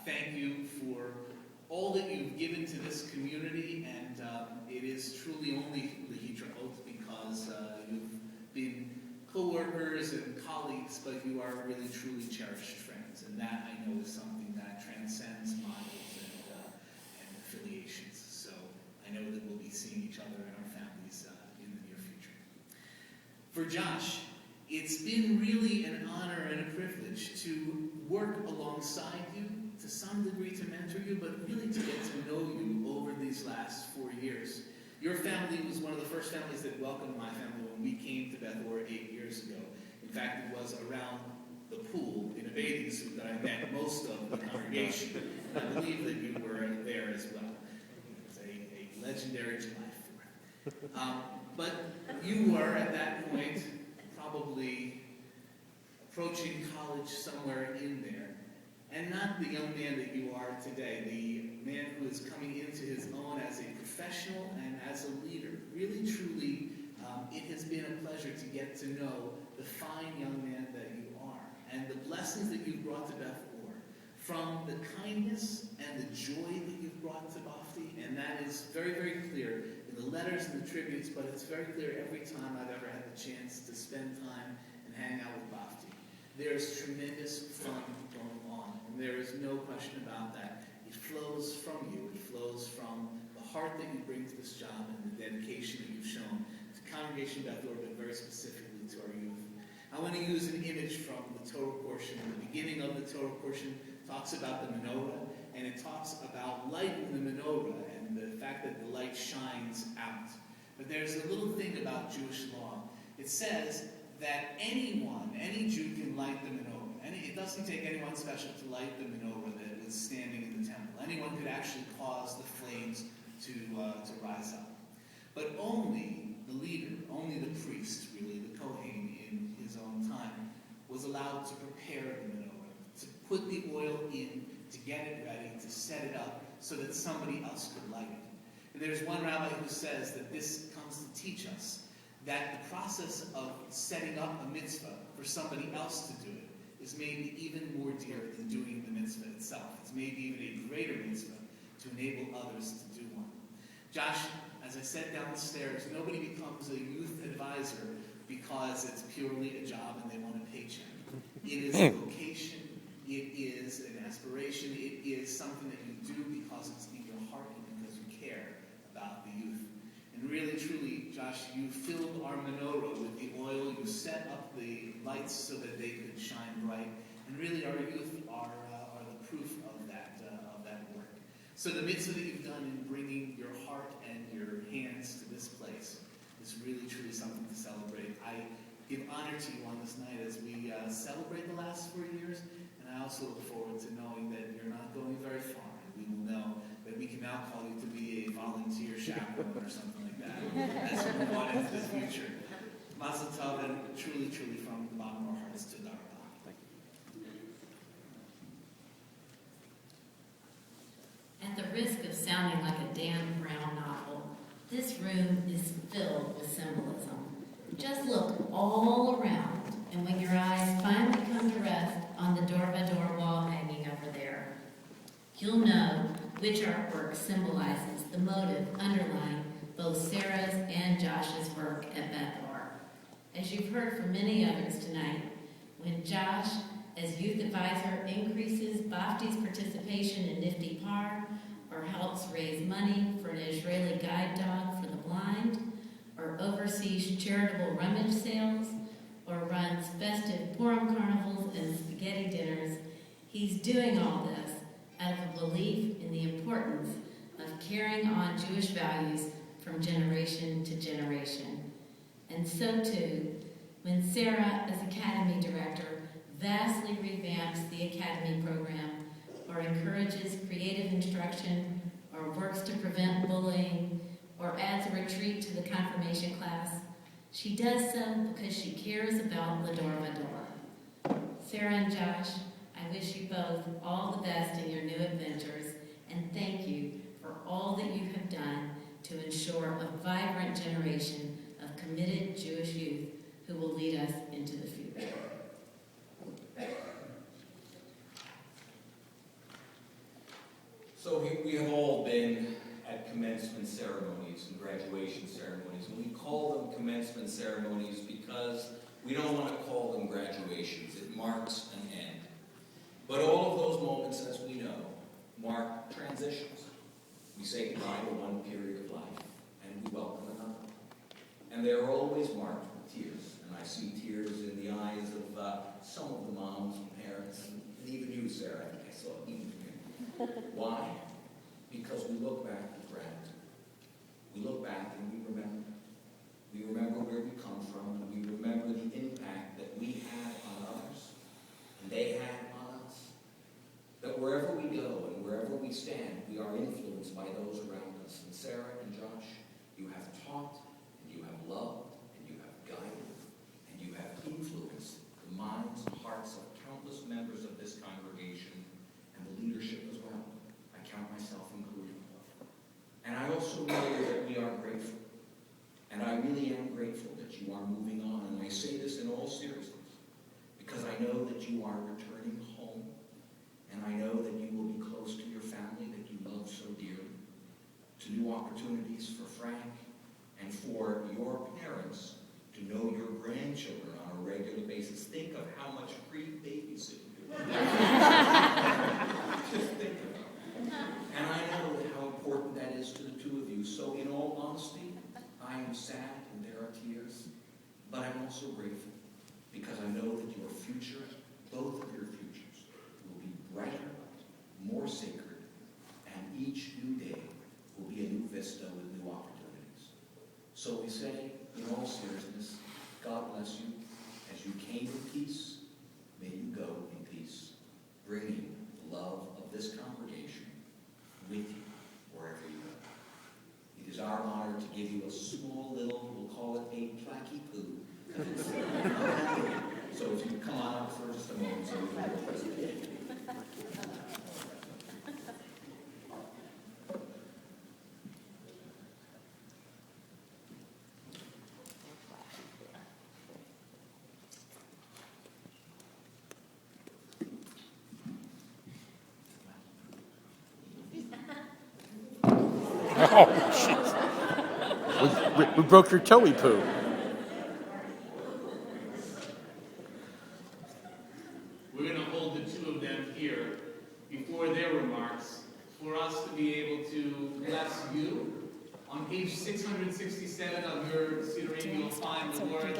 thank you for all that you've given to this community, and it is truly only Lehitra Oath because you've been co-workers and colleagues, but you are really truly cherished friends, and that I know is something that transcends miles and affiliations. So I know that we'll be seeing each other and our families in the near future. For Josh, it's been really an honor and a privilege to work alongside you, to some degree to mentor you, but really to get to know you over these last 4 years. Your family was one of the first families that welcomed my family when we came to Beth Or 8 years ago. In fact, it was around the pool in a bathing suit that I met most of the congregation. I believe that you were there as well. It was a legendary July 4th. But you were, at that point, probably approaching college somewhere in there. And not the young man that you are today, the man who is coming into his own as a professional and as a leader. Really, truly, it has been a pleasure to get to know the fine young man that you are and the blessings that you've brought to Beth Or, from the kindness and the joy that you've brought to Bafti, and that is very, very clear in the letters and the tributes, but it's very clear every time I've ever had the chance to spend time and hang out with Bafti. There's tremendous fun going on, and there is no question about that. It flows from you. It flows from the heart that you bring to this job and the dedication that you've shown to Congregation Beth Or, but very specifically to our youth. I want to use an image from the Torah portion. The beginning of the Torah portion talks about the menorah, and it talks about light in the menorah and the fact that the light shines out. But there's a little thing about Jewish law. It says that anyone, any Jew can light the menorah. And it doesn't take anyone special to light the menorah that was standing in the temple. Anyone could actually cause the flames to rise up. But only the leader, only the priest, really, the Kohen in his own time, was allowed to prepare the menorah, to put the oil in, to get it ready, to set it up, so that somebody else could light it. And there's one rabbi who says that this comes to teach us that the process of setting up a mitzvah for somebody else to do it is maybe even more dear than doing the mitzvah itself. It's maybe even a greater mitzvah to enable others to do one. Josh, as I said downstairs, nobody becomes a youth advisor because it's purely a job and they want a paycheck. It is a vocation. It is an aspiration. It is something that you do because it's in your heart and because you care about the youth. And really, truly, Josh, you filled our menorah with the oil. You set up the lights so that they could shine bright. And really, our youth are the proof of that work. So the mitzvah that you've done in bringing your heart and your hands to this place is really, truly something to celebrate. I give honor to you on this night as we celebrate the last 4 years. And I also look forward to knowing that you're not going very far. And we will know that we can now call you to be a volunteer chaperone or something like that as we move on into the future. Mazel tov, and truly, truly from the bottom of our hearts to Dar. At the risk of sounding like a Dan Brown novel, this room is filled with symbolism. Just look all around, and when your eyes finally come to rest on the door-by-door wall hanging over there, you'll know which artwork symbolizes the motive underlying both Sarah's and Josh's work at Beth Or. As you've heard from many others tonight, when Josh, as youth advisor, increases Bafti's participation in Nifty Par, or helps raise money for an Israeli guide dog for the blind, or oversees charitable rummage sales, or runs festive Purim carnivals and spaghetti dinners, he's doing all this out of a belief in the importance of carrying on Jewish values from generation to generation. And so too, when Sarah, as Academy Director, vastly revamps the Academy program, or encourages creative instruction, or works to prevent bullying, or adds a retreat to the confirmation class, she does so because she cares about the door by door. Sarah and Josh, I wish you both all the best in your new adventures, and thank you for all that you have done to ensure a vibrant generation of committed Jewish youth who will lead us into the future. So we have all been at commencement ceremonies and graduation ceremonies, and we call them commencement ceremonies because we don't want to call them graduations. It marks an end. But all of those moments, as we know, mark transitions. We say goodbye to one period of life, and we welcome another. And they're always marked with tears. And I see tears in the eyes of some of the moms and parents, and even you, Sarah. I think I saw it even you. Why? Because we look back with gratitude. We look back and we remember. We remember where we come from, and we remember the impact that we had on others, and they had on us. That wherever we go and wherever we stand, we are influenced by those around us. And Sarah and Josh, you have taught, and you have loved, and you have guided, and you have influenced the minds and hearts of countless members of this congregation and the leadership as well. I count myself included. And I also know that we are grateful. And I really am grateful that you are moving on. And I say this in all seriousness because I know that you are returning home. And I know that you will be close to your family that you love so dearly. To new opportunities for Frank and for your parents to know your grandchildren on a regular basis. Think of how much free babysitting you Just think about it. And I know how important that is to the two of you. So in all honesty, I am sad and there are tears, but I'm also grateful because I know that your future, both of your futures, will be brighter, more sacred, and each new day will be a new vista with new opportunities. So we say, in all seriousness, God bless you. As you came in peace, may you go in peace, bringing the love of this congregation with you wherever you go. It is our honor to give you a small little, we'll call it a placky poo. So if you come on up for just a moment so we can do a presentation. We broke your toey poo. We're going to hold the two of them here before their remarks for us to be able to bless you. On page 667 of your Cedar Inn, you'll find the words,